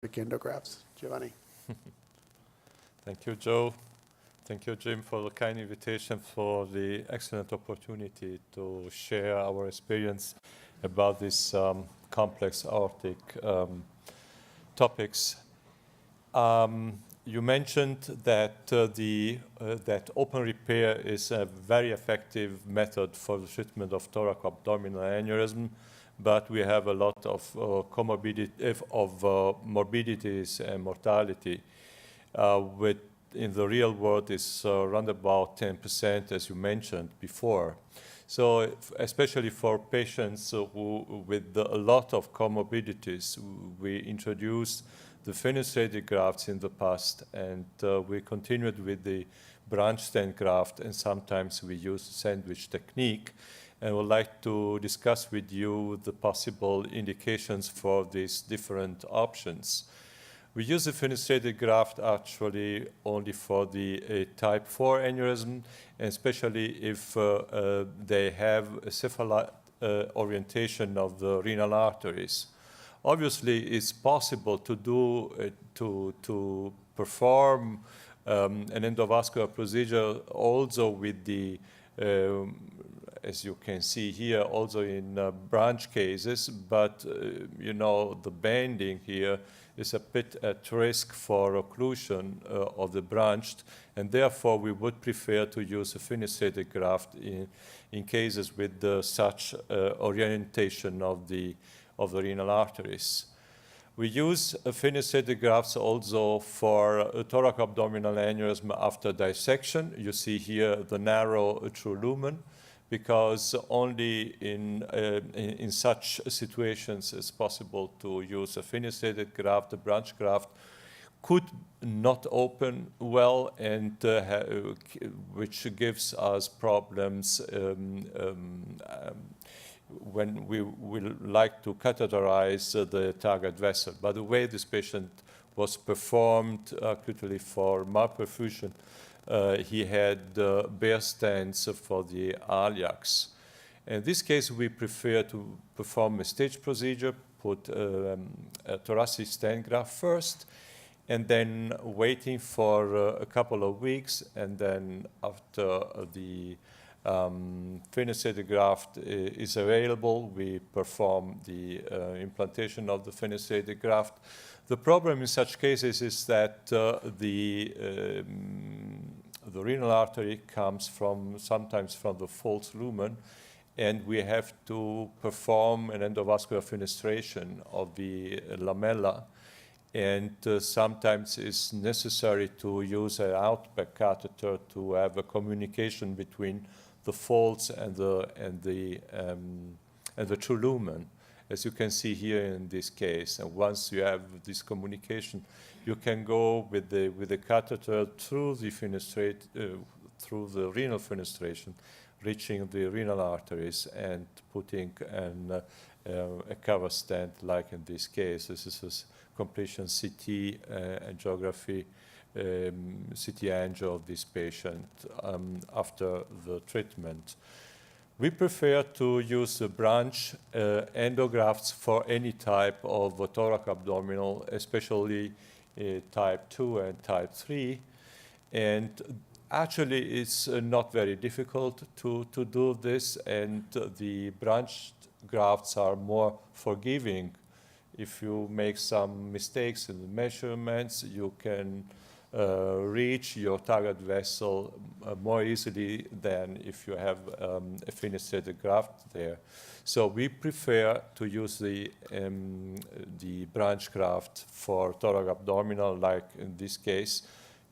Aortic Endografts. Giovanni. Thank you, Joe. Thank you, Jim, for the kind invitation, for the excellent opportunity to share our experience about these complex aortic topics. You mentioned that that open repair is a very effective method for the treatment of thoracoabdominal aneurysm, but we have a lot of morbidities and mortality. In the real world, is around about 10%, as you mentioned before. So, especially for patients who with a lot of comorbidities, we introduced the Fenestration grafts in the past, and we continued with the branch stent graft, and sometimes we use sandwich technique. And I would like to discuss with you the possible indications for these different options. We use the Fenestrated graft actually only for the type 4 aneurysm, and especially if they have a cephalad orientation of the renal arteries. Obviously, it's possible to do to perform an endovascular procedure also with the as you can see here, also in branch cases, but you know, the bending here is a bit at risk for occlusion of the branched, and therefore we would prefer to use a Fenestrated graft in cases with such orientation of the renal arteries. We use Fenestrated grafts also for thoracoabdominal aneurysm after dissection. You see here the narrow true lumen, because only in such situations it's possible to use a Fenestrated graft. The branch graft could not open well, and which gives us problems when we will like to catheterize the target vessel. By the way, this patient was performed acutely for malperfusion. He had bare stents for the iliacs. In this case, we prefer to perform a stage procedure, put a thoracic stent graft first, and then waiting for a couple of weeks, and then after the Fenestrated graft is available, we perform the implantation of the Fenestrated graft. The problem in such cases is that the renal artery comes sometimes from the false lumen, and we have to perform an endovascular fenestration of the lamella, and sometimes it's necessary to use an Outback catheter to have a communication between the false and the true lumen, as you can see here in this case. And once you have this communication, you can go with the catheter through the through the renal fenestration, reaching the renal arteries and putting a cover stent, like in this case. This is a completion CT angiography, CT angio of this patient after the treatment. We prefer to use the branch endografts for any type of thoracoabdominal, especially type 2 and type 3. And actually, it's not very difficult to do this, and the branch grafts are more forgiving. If you make some mistakes in the measurements, you can reach your target vessel more easily than if you have a Fenestrated graft there. So we prefer to use the branch graft for thoracoabdominal, like in this case.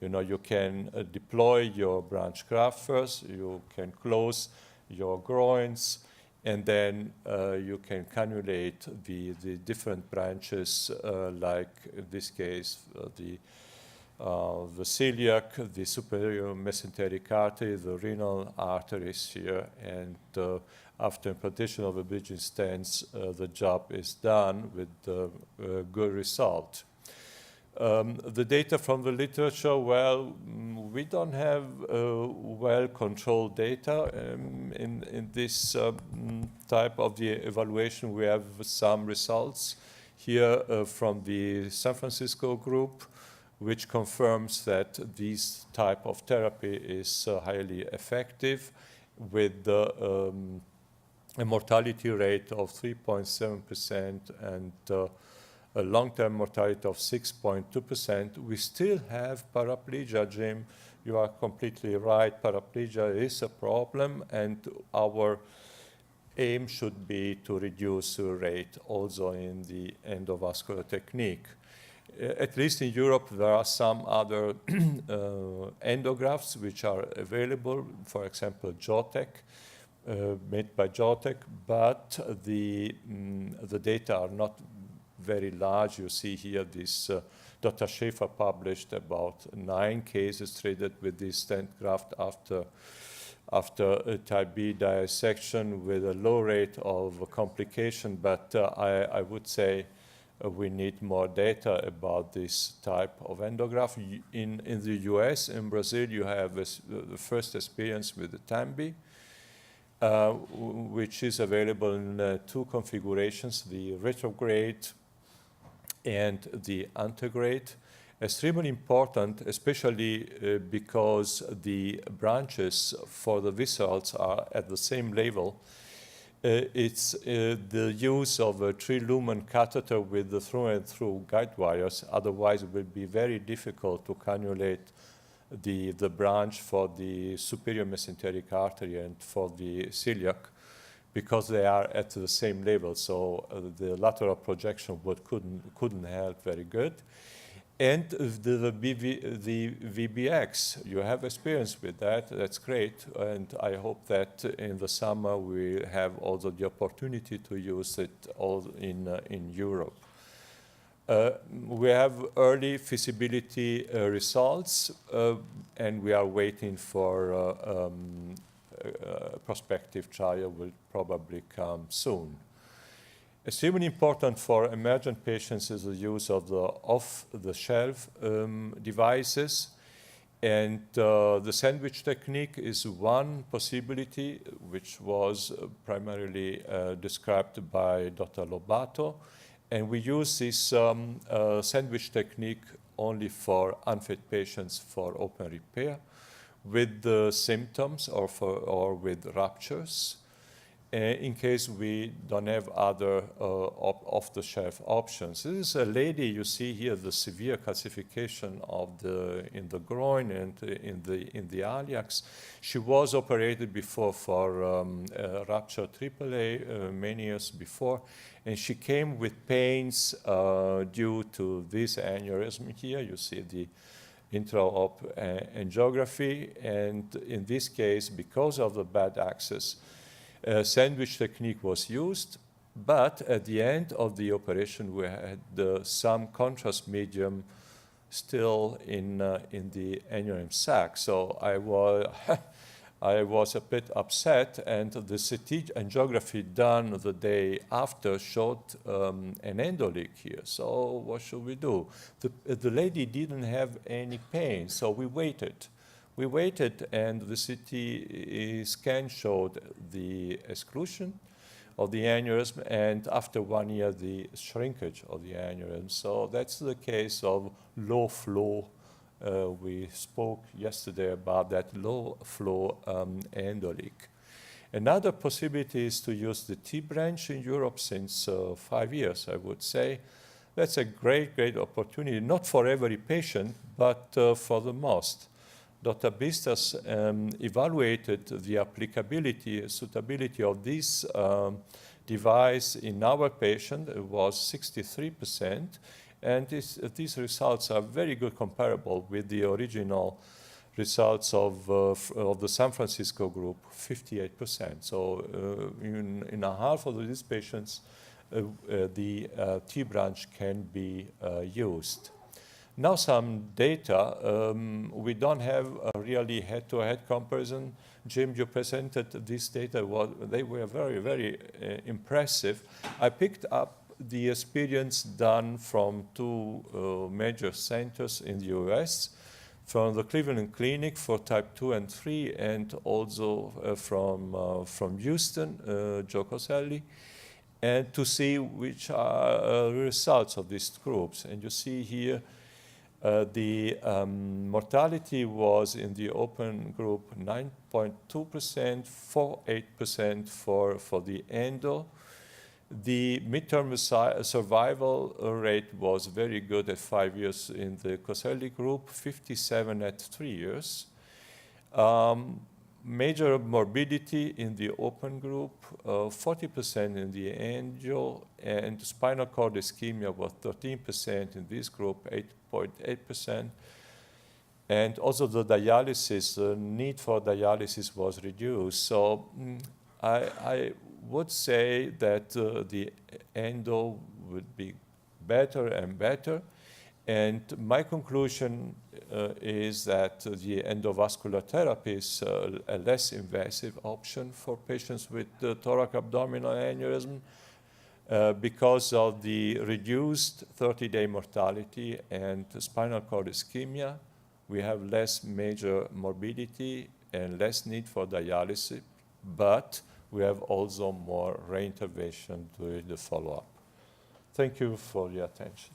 You know, you can deploy your branch graft first, you can close your groins, and then you can cannulate the different branches, like in this case, the celiac, the superior mesenteric artery, the renal arteries here, and after implantation of the bridging stents, the job is done with good result. The data from the literature, well, we don't have well-controlled data in this type of the evaluation. We have some results here from the San Francisco group, which confirms that this type of therapy is highly effective with a mortality rate of 3.7% and a long-term mortality of 6.2%. We still have paraplegia, Jim. You are completely right. Paraplegia is a problem, and our aim should be to reduce the rate also in the endovascular technique. At least in Europe, there are some other endografts which are available, for example, Jotec, made by Jotec, but the data are not very large. You see here this Dr. Schaefer published about 9 cases treated with this stent graft after a type B dissection with a low rate of complication, but I would say we need more data about this type of endograft. In the US, in Brazil, you have the first experience with the TAMBE, which is available in 2 configurations, the Retrograde and the antegrade. Extremely important, especially because the branches for the viscerals are at the same level. It's the use of a 3-lumen catheter with the through-and-through guide wires. Otherwise, it will be very difficult to cannulate the branch for the superior mesenteric artery and for the celiac, because they are at the same level. So the lateral projection couldn't help very good. And the VBX, you have experience with that. That's great. And I hope that in the summer we have also the opportunity to use it all in Europe. We have early feasibility results, and we are waiting for prospective trial will probably come soon. Extremely important for emergent patients is the use of the off-the-shelf devices, and the sandwich technique is one possibility which was primarily described by Dr. Lobato, and we use this sandwich technique only for unfit patients for open repair with the symptoms or with ruptures, in case we don't have other off-the-shelf options. This is a lady, you see here the severe calcification in the groin and in the iliacs. She was operated before for rupture AAA many years before, and she came with pains due to this aneurysm here. You see the intra-op angiography, and in this case, because of the bad access, sandwich technique was used, but at the end of the operation, we had some contrast medium still in the aneurysm sac. So I was a bit upset, and the CT angiography done the day after showed an endo leak here. So what should we do? The lady didn't have any pain, so we waited. We waited, and the CT scan showed the exclusion of the aneurysm, and after 1 year, the shrinkage of the aneurysm. So that's the case of low flow. We spoke yesterday about that low flow endo leak. Another possibility is to use the T branch in Europe since 5 years, I would say. That's a great opportunity, not for every patient, but for the most. Dr. Bistas evaluated the applicability, suitability of this device in our patient. It was 63%, and these results are very good comparable with the original results of the San Francisco group, 58%. So in a half of these patients, the T branch can be used. Now some data. We don't have a really head-to-head comparison. Jim, you presented this data. They were very impressive. I picked up the experience done from 2 major centers in the US, from the Cleveland Clinic for type 2 and 3, and also from Houston, Joe Coselli. and to see which are results of these groups. And you see here the mortality was in the open group 9.2%, 4.8% for the endo. The midterm survival rate was very good at 5 years in the Coselli group, 57 at 3 years. Major morbidity in the open group, 40% in the angio, and spinal cord ischemia was 13% in this group, 8.8%. And also the dialysis, the need for dialysis was reduced. So I would say that the endo would be better and better. And my conclusion is that the endovascular therapy is a less invasive option for patients with thoracoabdominal aneurysm because of the reduced 30-day mortality and spinal cord ischemia. We have less major morbidity and less need for dialysis, but we have also more reintervention during the follow-up. Thank you for your attention.